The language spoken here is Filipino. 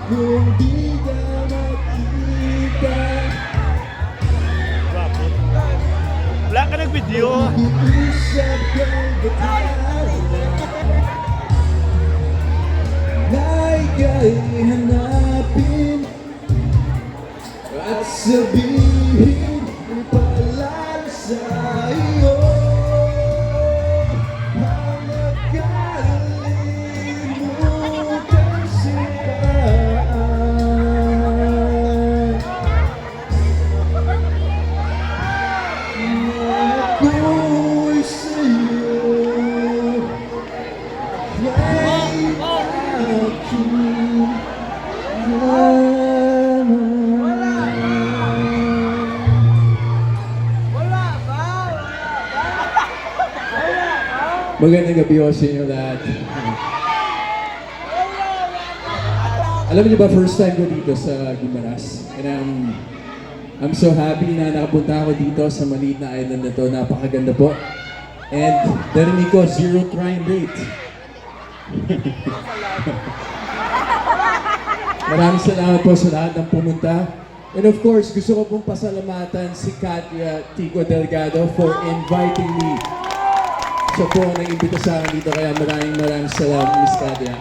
kung di ka makita. Wala ka nag-video. Iisap kang batayan na ika'y hanapin at sabihin ang paalala sa iyo. Ang nakalimutan sipahan ako'y sa'yo ay aking Magandang gabi ho sa inyo lahat. Alam niyo ba, first time ko dito sa Guimaras. And I'm so happy na nakapunta ako dito sa maliit na island na to. Napakaganda po. And narinig ko, 0 crime rate. Maraming salamat po sa lahat ng pumunta. And of course, gusto ko pong pasalamatan si Katya Tico Delgado for inviting me. Siya po ang nag-imbita sa akin dito, kaya maraming salamat, Miss Katya.